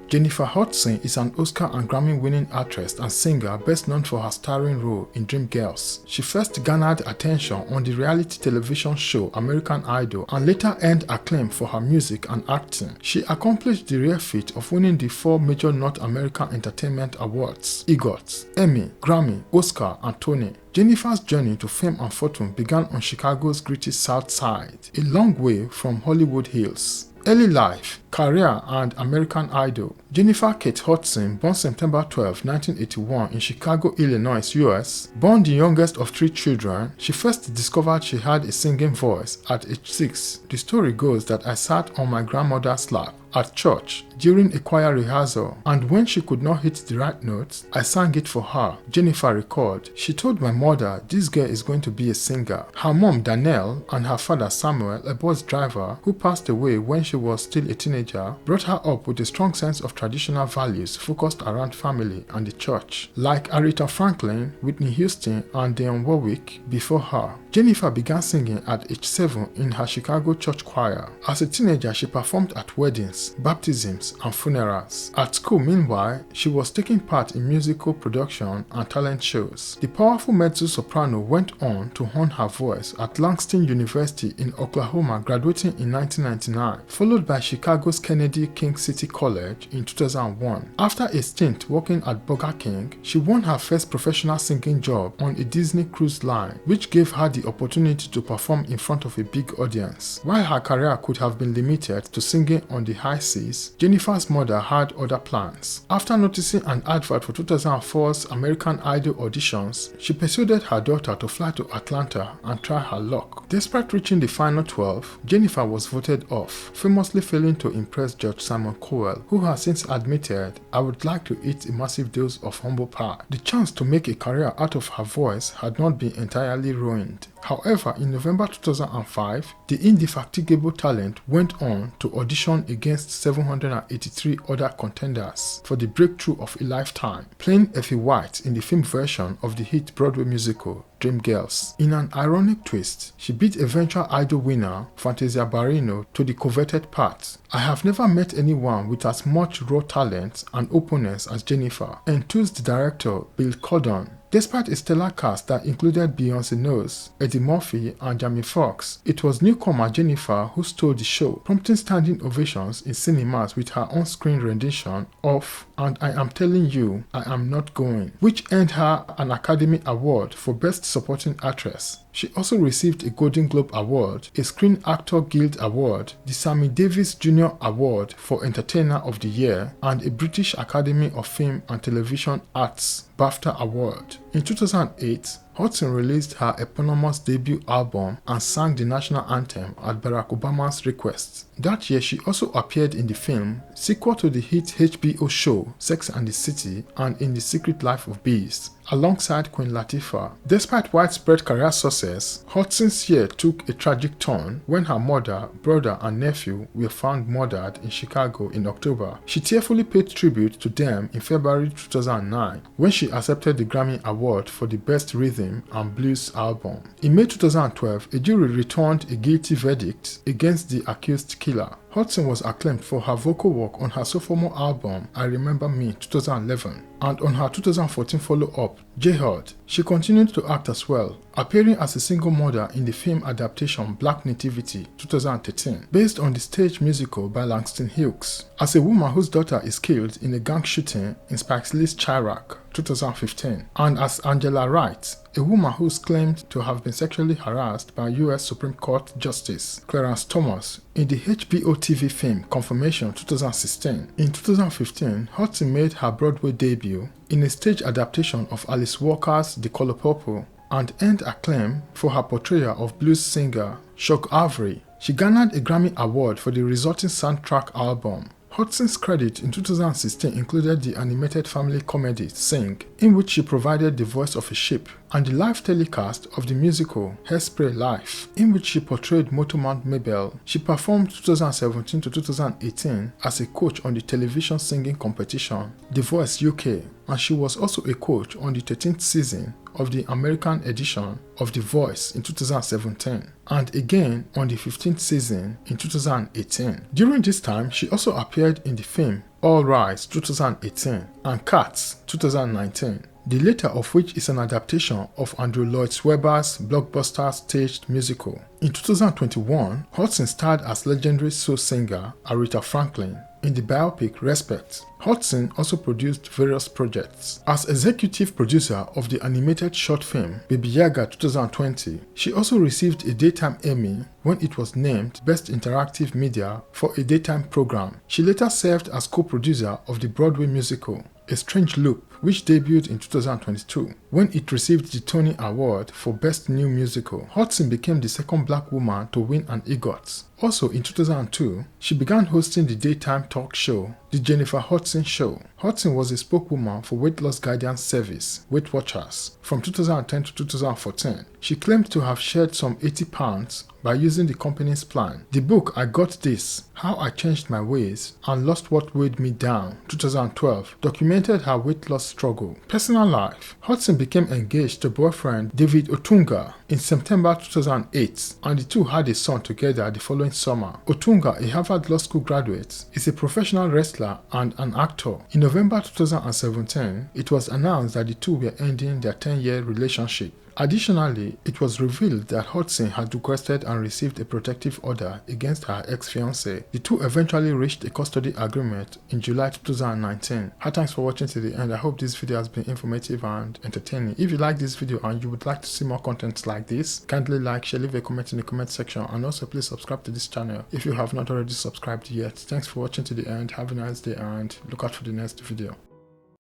Jennifer Hudson is an Oscar and Grammy-winning actress and singer best known for her starring role in Dreamgirls. She first garnered attention on the reality television show American Idol and later earned acclaim for her music and acting. She accomplished the rare feat of winning the 4 major North American Entertainment Awards, EGOT, Emmy, Grammy, Oscar, and Tony. Jennifer's journey to fame and fortune began on Chicago's gritty South Side, a long way from Hollywood Hills. Early life, career, and American Idol. Jennifer Kate Hudson, born September 12, 1981 in Chicago, Illinois, US. Born the youngest of 3 children, she first discovered she had a singing voice at age 6. The story goes that I sat on my grandmother's lap at church during a choir rehearsal, and when she could not hit the right notes, I sang it for her, Jennifer recalled. She told my mother this girl is going to be a singer. Her mom, Danielle, and her father, Samuel, a bus driver who passed away when she was still a teenager, brought her up with a strong sense of traditional values focused around family and the church. Like Aretha Franklin, Whitney Houston, and Dionne Warwick before her, Jennifer began singing at age 7 in her Chicago church choir. As a teenager, she performed at weddings, baptisms, and funerals. At school, meanwhile, she was taking part in musical production and talent shows. The powerful mezzo-soprano went on to hone her voice at Langston University in Oklahoma, graduating in 1999, followed by Chicago's Kennedy King City College in 2001. After a stint working at Burger King, she won her first professional singing job on a Disney cruise line, which gave her the opportunity to perform in front of a big audience. While her career could have been limited to singing on the high seas, Jennifer's mother had other plans. After noticing an advert for 2004's American Idol auditions, she persuaded her daughter to fly to Atlanta and try her luck. Despite reaching the final 12, Jennifer was voted off, famously failing to impress Judge Simon Cowell, who has since admitted, "I would like to eat a massive dose of humble pie." The chance to make a career out of her voice had not been entirely ruined. However, in November 2005, the indefatigable talent went on to audition against 783 other contenders for the breakthrough of a lifetime, playing Effie White in the film version of the hit Broadway musical Dreamgirls. In an ironic twist, she beat eventual Idol winner Fantasia Barrino to the coveted part. "I have never met anyone with as much raw talent and openness as Jennifer," enthused director Bill Cordon. Despite a stellar cast that included Beyoncé Knowles, Eddie Murphy, and Jamie Foxx, it was newcomer Jennifer who stole the show, prompting standing ovations in cinemas with her on-screen rendition of "And I Am Telling You, I Am Not Going," which earned her an Academy Award for Best Supporting Actress. She also received a Golden Globe Award, a Screen Actor Guild Award, the Sammy Davis Jr. Award for Entertainer of the Year, and a British Academy of Film and Television Arts BAFTA Award. In 2008, Hudson released her eponymous debut album and sang the national anthem at Barack Obama's request. That year, she also appeared in the film, sequel to the hit HBO show Sex and the City, and in The Secret Life of Bees, alongside Queen Latifah. Despite widespread career success, Hudson's year took a tragic turn when her mother, brother, and nephew were found murdered in Chicago in October. She tearfully paid tribute to them in February 2009 when she accepted the Grammy Award for the Best Rhythm and Blues Album. In May 2012, a jury returned a guilty verdict against the accused killer. Hudson was acclaimed for her vocal work on her sophomore album I Remember Me 2011 and on her 2014 follow-up JHUD. She continued to act as well, appearing as a single mother in the film adaptation Black Nativity 2013, based on the stage musical by Langston Hughes, as a woman whose daughter is killed in a gang shooting in Spike Lee's Chirac 2015, and as Angela Wright, a woman who's claimed to have been sexually harassed by US Supreme Court Justice Clarence Thomas in the HBO TV film Confirmation 2016. In 2015, Hudson made her Broadway debut in a stage adaptation of Alice Walker's The Color Purple and earned acclaim for her portrayal of blues singer Chuck Avery. She garnered a Grammy Award for the resulting soundtrack album. Hudson's credit in 2016 included the animated family comedy Sing, in which she provided the voice of a sheep, and the live telecast of the musical Hairspray Live, in which she portrayed Motormouth Mabel. She performed 2017 to 2018 as a coach on the television singing competition The Voice UK, and she was also a coach on the 13th season of the American edition of The Voice in 2017, and again on the 15th season in 2018. During this time, she also appeared in the film All Rise 2018, and Cats 2019, the latter of which is an adaptation of Andrew Lloyd Webber's blockbuster staged musical. In 2021, Hudson starred as legendary soul singer Aretha Franklin in the biopic Respect. Hudson also produced various projects. As executive producer of the animated short film Baby Yaga 2020, she also received a Daytime Emmy when it was named Best Interactive Media for a daytime program. She later served as co-producer of the Broadway musical A Strange Loop, which debuted in 2022 when it received the Tony Award for Best New Musical. Hudson became the second black woman to win an EGOT. Also in 2002, she began hosting the daytime talk show, The Jennifer Hudson Show. Hudson was a spokeswoman for weight loss guidance service, Weight Watchers. From 2010 to 2014, she claimed to have shed some 80 pounds by using the company's plan. The book I Got This, How I Changed My Ways and Lost What Weighed Me Down, 2012, documented her weight loss struggle. Personal life. Hudson became engaged to boyfriend David Otunga in September 2008, and the two had a son together the following summer. Otunga, a Harvard Law School graduate, is a professional wrestler and an actor. In November 2017, it was announced that the two were ending their 10-year relationship. Additionally, it was revealed that Hudson had requested and received a protective order against her ex-fiancé. The two eventually reached a custody agreement in July 2019. Thanks for watching to the end. I hope this video has been informative and entertaining. If you like this video and you would like to see more content like this, kindly like, share, leave a comment in the comment section, and also please subscribe to this channel if you have not already subscribed yet. Thanks for watching to the end. Have a nice day and look out for the next video.